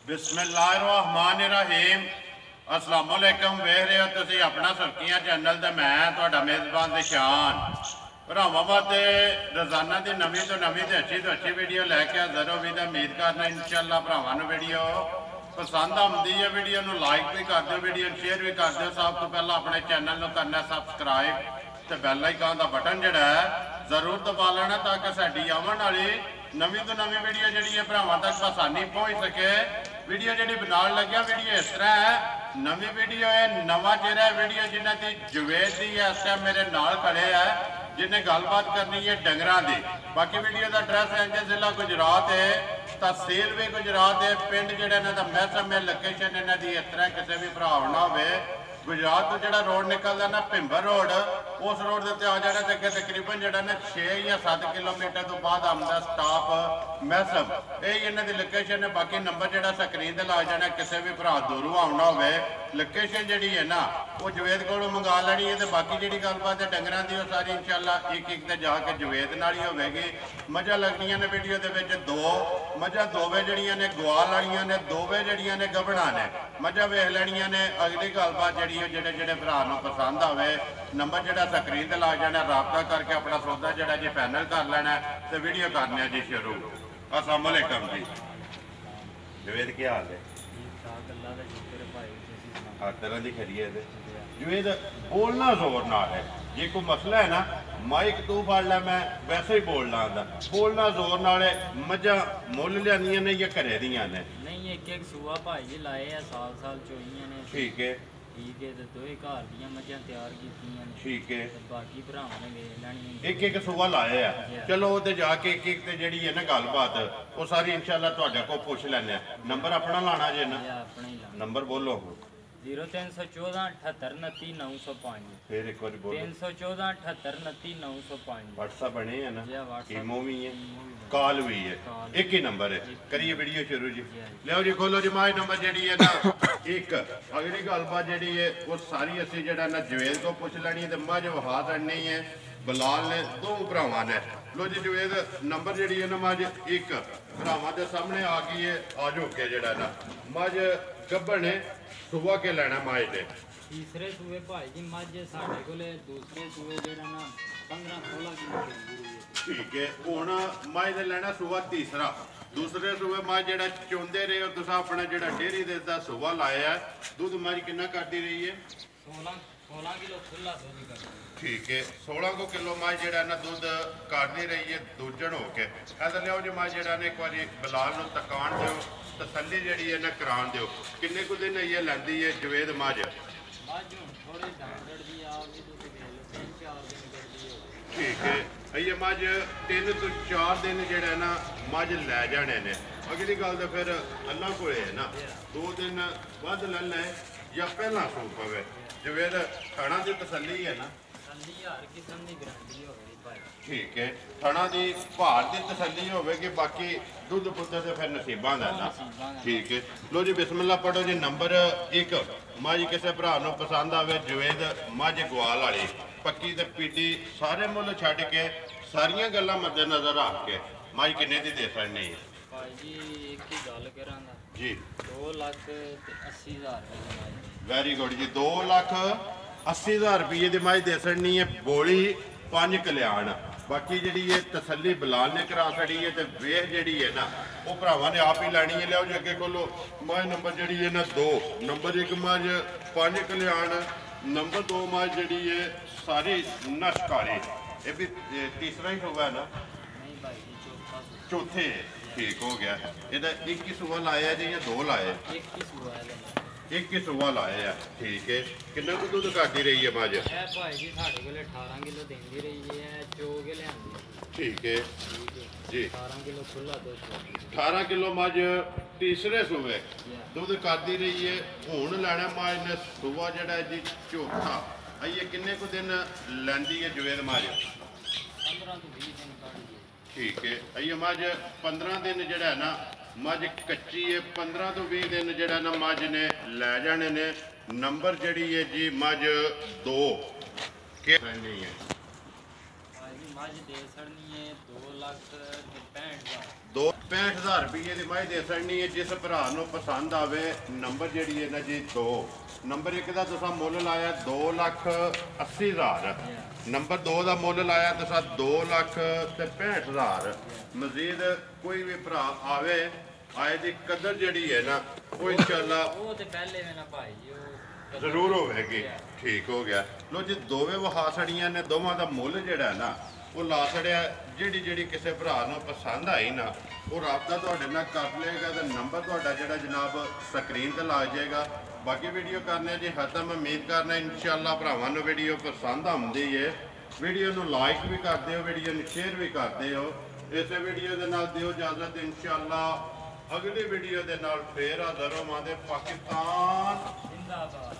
बिस्मिल्लाहिर्रहमानिर्रहीम अस्सलाम वालेकुम। वेख रहे हो तुसी अपना सुर्खियां चैनल ते मैं तुहाडा मेज़बान निशान भरावां वास्ते रोज़ाना की नवी तो नवी तो अच्छी वीडियो लैके हाज़र हो। उम्मीद करना इंशाअल्लाह भरावां नूं वीडियो पसंद आती है। वीडियो नूं लाइक भी कर दो, वीडियो शेयर भी कर दो। सब तो पहला अपने चैनल नूं करना सबसक्राइब तो बैल आइकन का बटन जिहड़ा है जरूर दबा लेना ताकि साडी आवन वाली नवी तो नवी वीडियो जिहड़ी है भरावां तक आसानी पहुँच सके। वीडियो जी बनाने लगे वीडियो इस तरह है, नवी वीडियो है, नवा चेहरा है। वीडियो जिन्हें की जवेद की है इस टाइम मेरे नाल खड़े है, जिन्हें गलबात करनी है डंगरां दी। बाकी वीडियो का एड्रैस है जिला गुजरात है, तहसील भी गुजरात है, पिंड जिहड़ा इन्हां दा महसम है, लोकेशन इन्हां दी इस तरह किसी भी भरा ना हो। गुजरात तो जो रोड निकलता ना भिंबर रोड, उस रोड के उत्ते आ जाना तो अगे तकरीबन जो ना 6 या 7 किलोमीटर तो बाद आमदा स्टाप महसम, यही इन्हों की लोकेशन है। बाकी नंबर जो स्क्रीन पर ला जाना, किसी भी भरा दूरों आना हो लोकेशन जी है ना वो जवेद को मंगा लेनी है। तो बाकी जी गलबात है डंगर की वो सारी इंशाअल्लाह एक एक तो जाके जवेद नाल ही होगी। मझां लगनियां ने वीडियो के दो मझां दोवे जड़ियां ने ग्वाल वालियां ने, दोवे जड़ियां ने गबना ने। मझां वेख लैनियां ने। अगली गलबात जी जेडे भरा पसंद आवे नंबर जो स्क्रीन पर ला जाना, रबता करके अपना सौदा जोड़ा जी फाइनल कर लेना तो वीडियो करने जी शुरू। अस्सलाम वालेकुम जी। जवेद क्या हाल है? हर तरह की खैरियत है। जवेद बोलना जोर ना है, जे कोई मसला है ना माइक तू फड़ लै, मैं वैसे ही बोलना आंदा। बोलना जोर नाल है। मझां मुल लियानियां ने या घरे दियां ने? नहीं, एक सूआ भाई जी लाए है, साल चोइयां ने। ठीक है ठीक है, तो दोए घर दियां मझां तैयार कीतियां ने। ठीक है, बाकी भरावां ने वेच लैणी। एक सूआ लाए आ। चलो वो जाके एक ते जिहड़ी है ना गलबात वो सारी इंशाअल्लाह तुहाडे कोल पुछ लैने। नंबर अपना लाना जे ना? अपना ही लाना। नंबर बोलो। 0314 78 29 905। फिर एक बार बोलो। 314 78 29 905। व्हाट्सएप बने है ना? ईमो भी है, कॉल भी है, एक ही नंबर है। करिए वीडियो शुरू जी। लो जी खोलो जी। माए नंबर जी है ना एक। अगली गलबात जी है वो सारी असी जरा ना जवेद को पुछ लैनी है। मझ वहा देनी है बलाल ने, दो भरावां ने। लो जी जवेद नंबर जी है ना मझ एक भरावां के सामने आ गई है। आ जाओ के जरा ना मझ गब्बन है, सुबह के लेना माए ने। तीसरे सूए भाई जी मझ साढ़े कोले, दूसरे सूए जेड़ा ना 15-16 किलो चलदी रही है। ठीक है, हुण माए ने लेना सुबह तीसरा। दूसरे सूबे मझ जो चौंदे रहे हो तुस अपना जो डेयरी का सूबा लाया है, दुध मझ कितना करती रही है? 16 किलो खुला दूध करती। ठीक है, 16 किलो मझ जो ना दुध करती रही है दूजन होके। इधर लियाओ जी मझ जो एक बार बलाल नूं तकान दो, तसल्ली जी है ना करान दो। किन्ने कुछ दिन ये लैंदी है जवेद मझ? ठीक है, ये मझ 3 तो 4 दिन जो ना मझ लै जाने ने। अगली गल तो फिर अल्लाह को है ना 2 दिन वध ले लै या पहला सूप पवे। जवेद खाना की तसल्ली है ना? ठीक है, थणा की भार की तसल्ली होगी, बाकी दुध पुत्र तो फिर नसीबा का ना। ठीक है, लो जी बिस्मिल्लाह पढ़ो जी। नंबर एक मझ किसी भरा पसंद आवे जवेद मझ ग्वाल वाली पक्की ते पीटी सारे मुल छड्ड के सारियां गल्लां मद्देनजर रख के मझ किन्ने दी दे सकनी है? जी 2,80,000। वेरी गुड जी। 2,80,000 रुपये की मझ दे सकनी है, बोली 5 कल्याण। बाकी जी ये तसल्ली बलाल ने करा छड़ी है। तो वेख जी है ना वो भरावां ने आप ही लैनी है। लियाओ जी अगे खोलो। मझ नंबर जी है ना 2, नंबर 1 मझ 5 कल्याण, नंबर 2 मझ जी है सारी नशकारी। ये भी तीसरा ही सूबा है ना? चौथे है। ठीक हो गया। ਇਹਦਾ एक ही सूबा लाया जी या 2 लाए? एक ही सूबा लाए है। ठीक है, कितना कुछ दूध करती रही है मझ? भाई जी साढ़े को 18 किलो देंदी रही है, चो के लियांदी। ठीक है जी, 18 किलो खुला दूध। 18 किलो मझ तीसरे सूबे दूध करती रही है। हुण लैना मझ ने सूबा जड़ा जी चौथा। आइए किन्ने को दिन लैंदी है जवेद मझ? 15 तो 20 दिन काट दिए। ठीक है, आइए मझ 15 दिन जड़ा है ना मझ कच्ची है। 15 तो 20 दिन जड़ा ना मझ ने लै जाने ने। नंबर जड़ी है जी मझ 2 के नहीं है। ਮੱਝ ਦੇ ਸੜਨੀ ਹੈ 2,65,000 2,65,000 ਰੁਪਏ ਦੀ ਮੱਝ ਦੇ ਸੜਨੀ ਹੈ। ਜਿਸ ਭਰਾ ਨੂੰ ਪਸੰਦ ਆਵੇ ਨੰਬਰ ਜਿਹੜੀ ਹੈ ਨਾ ਜੀ 2 ਨੰਬਰ 1 ਦਾ ਤੁਸੀਂ ਮੁੱਲ ਲਾਇਆ 2,80,000 ਨੰਬਰ 2 ਦਾ ਮੁੱਲ ਲਾਇਆ ਤੁਸੀਂ 2,65,000 ਮਜ਼ੀਦ ਕੋਈ ਵੀ ਭਰਾ ਆਵੇ ਆਏ ਦੀ ਕਦਰ ਜਿਹੜੀ ਹੈ ਨਾ ਉਹ ਇਨਸ਼ਾਅੱਲਾ ਉਹ ਤੇ ਪਹਿਲੇ ਵੀ ਨਾ ਭਾਈ ਜੀ ਉਹ ਜ਼ਰੂਰ ਹੋਵੇਗੀ। ਠੀਕ ਹੋ ਗਿਆ। ਲੋ ਜੀ ਦੋਵੇਂ ਵਹਾ ਸੜੀਆਂ ਨੇ, ਦੋਵਾਂ ਦਾ ਮੁੱਲ ਜਿਹੜਾ ਹੈ ਨਾ ਉਹ ਲਾ ਛੜਿਆ। ਜਿਹੜੀ ਕਿਸੇ ਭਰਾ ਨੂੰ ਪਸੰਦ ਆਈ ਨਾ ਉਹ ਰਾਬਤਾ ਤੁਹਾਡੇ ਨਾਲ ਕਰ ਲਏਗਾ ਤੇ ਨੰਬਰ ਤੁਹਾਡਾ ਜਿਹੜਾ ਜਨਾਬ ਸਕਰੀਨ ਤੇ ਲੱਗ ਜਾਏਗਾ। ਬਾਕੀ ਵੀਡੀਓ ਕਰਨੇ ਜੀ ਖਤਮ। ਉਮੀਦ ਕਰਨਾ ਇਨਸ਼ਾਅੱਲਾ ਭਰਾਵਾਂ ਨੂੰ ਵੀਡੀਓ ਪਸੰਦ ਆਉਂਦੀ ਹੈ। ਵੀਡੀਓ ਨੂੰ ਲਾਈਕ ਵੀ ਕਰ ਦਿਓ, ਵੀਡੀਓ ਨੂੰ ਸ਼ੇਅਰ ਵੀ ਕਰ ਦਿਓ। ਇਸੇ ਵੀਡੀਓ ਦੇ ਨਾਲ ਦਿਓ ਇਜਾਜ਼ਤ। ਇਨਸ਼ਾਅੱਲਾ ਅਗਲੀ ਵੀਡੀਓ ਦੇ ਨਾਲ ਫੇਰ ਹਾਜ਼ਰ ਹੋਵਾਂਗੇ। ਪਾਕਿਸਤਾਨ ਜ਼ਿੰਦਾਬਾਦ।